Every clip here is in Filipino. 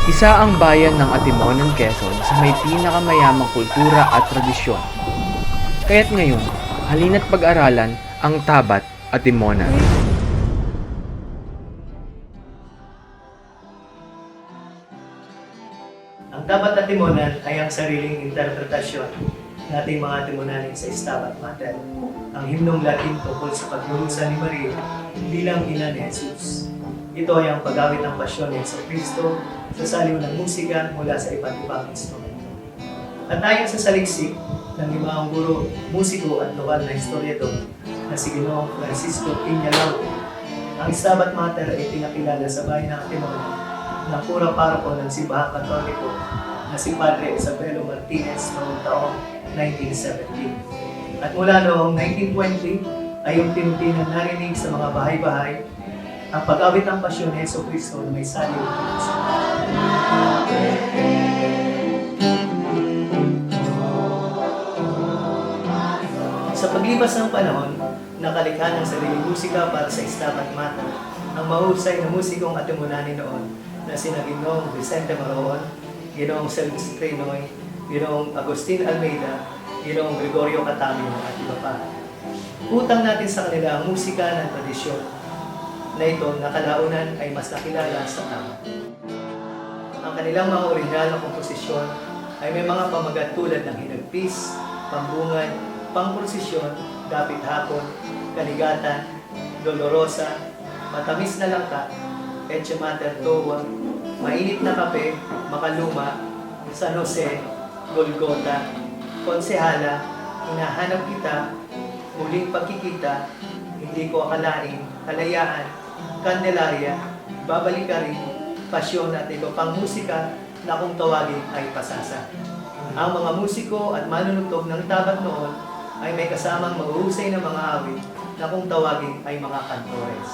Isa ang bayan ng Atimonan, Quezon sa may pinakamayamang kultura at tradisyon. Kaya't ngayon, halina't pag-aralan ang Tabat Atimonan. Ang Tabat Atimonan ay ang sariling interpretasyon ng ating mga Atimonanin sa Stabat Mater, ang himnong Latin tungkol sa paglurusa ni Maria bilang ina ni Jesus. Ito ay ang pag-awit ng pasyon ni Kristo sa saliw ng musika mula sa iba't ibang instrumento. At ayon sa saliksik ng limang guro, musiko at lokal na historiador na si Ginoong Francisco Peñalaude, ang Stabat Mater ay pinakilala sa bayan ng Atimonan ng pura paroko ng Simbahang Katoliko na si Padre Isabelo Martinez noong taong 1917. At mula noong 1920 ay unti-unti na narinig sa mga bahay-bahay ang pag-awit ng pasyon ni Jesu Cristo na may saliw ng musika. Sa paglipas ng panahon, nakalikha ng sariling musika para sa Stabat Mater ang mahusay na musikong Atimonanin noon na sina Ginoong Vicente Maraon, Ginoong Silvestre Noy, Ginoong Agustin Almeida, Ginoong Gregorio Catamio at iba pa. Utang natin sa kanila ang musika ng tradisyon na ito na kalaunan ay mas nakilala sa tama. Ang kanilang mga orihinal na komposisyon ay may mga pamagat tulad ng hinagpis, pambungad, pangprosesyon, dapit hapon, kaligatan, dolorosa, matamis na langka, Etche Mater Towa, mainit na kape, makaluma, San Jose, Golgota, Konsehala, hinahanap kita, muling pagkikita, hindi ko akalain, kalayaan, Candelaria, babalik ka rin, pasyon at iba pang musika na kung tawagin ay pasasa. Ang mga musiko at manunugtog ng tabat noon ay may kasamang mahuhusay na mga awit na kung tawagin ay mga kantores.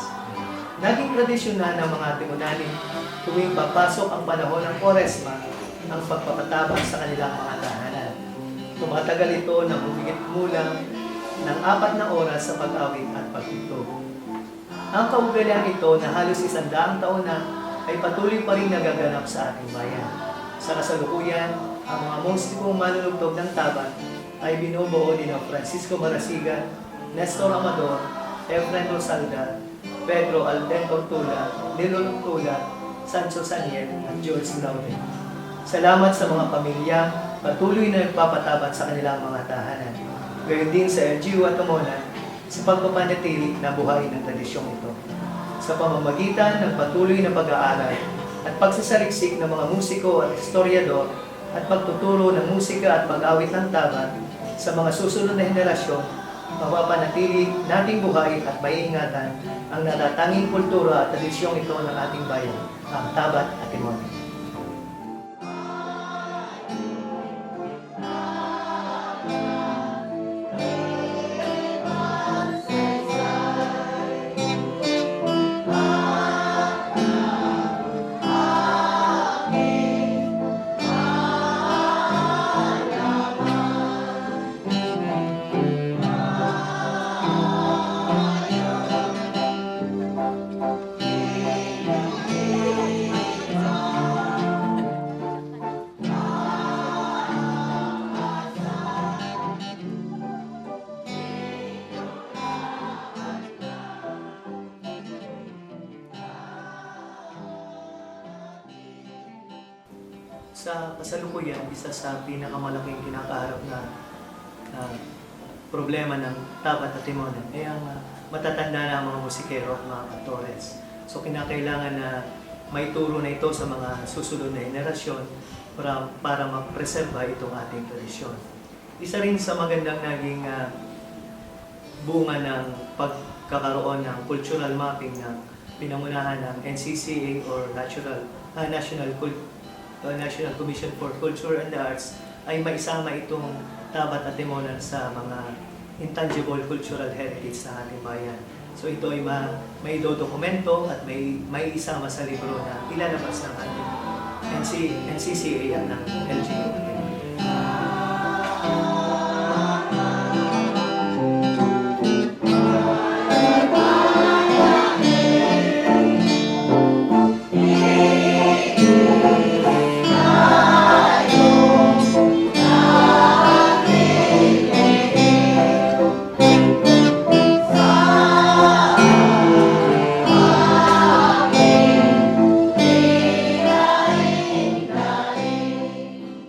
Naging tradisyon na ng mga Atimonanin tuwing papasok ang panahon ng Quaresma ang pagpapatabang sa kanilang mga tahanan. Tumatagal ito ng humigit kulang ng 4 na oras sa pag-awit at pagtugtog. Ang kaugalian ito na halos 100 taon na ay patuloy pa rin nagaganap sa ating bayan. Sa kasalukuyan, ang mga mustikong manunugtog ng tabat ay binubuo ni Francisco Marasigan, Nestor Amador, Efren Rosalda, Pedro Alden Ortula, Nilo Ortula, Sancho Saniel at George Lauden. Salamat sa mga pamilya patuloy na nagpapatabat sa kanilang mga tahanan. Gayon din sa LGU Atimonan sa pagpapanatili na buhay ng tradisyong ito. Sa pamamagitan ng patuloy na pag-aaral at pagsasaliksik ng mga musiko at historiador at pagtuturo ng musika at pag-awit ng tabat sa mga susunod na henerasyon, mapapanatili nating buhay at maiingatan ang natatanging kultura at tradisyong ito ng ating bayan, ang Tabat Atimonan. Sa kasalukuyan, isa sa pinakamalaking kinakaharap na problema ng Tabat Atimonan ay ang matatanda na mga musikero at mga kantores. So kinakailangan na maituro na ito sa mga susunod na henerasyon para ma-preserba itong ating tradisyon. Isa rin sa magandang naging bunga ng pagkakaroon ng cultural mapping ng pinangunahan ng NCCA or National Commission for Culture and the Arts ay maisama itong Tabat Atimonan sa mga intangible cultural heritage ng ating bayan. So ito ay may dokumento at may isama sa libro na ilalabas ng ating NCCA at ng LGU.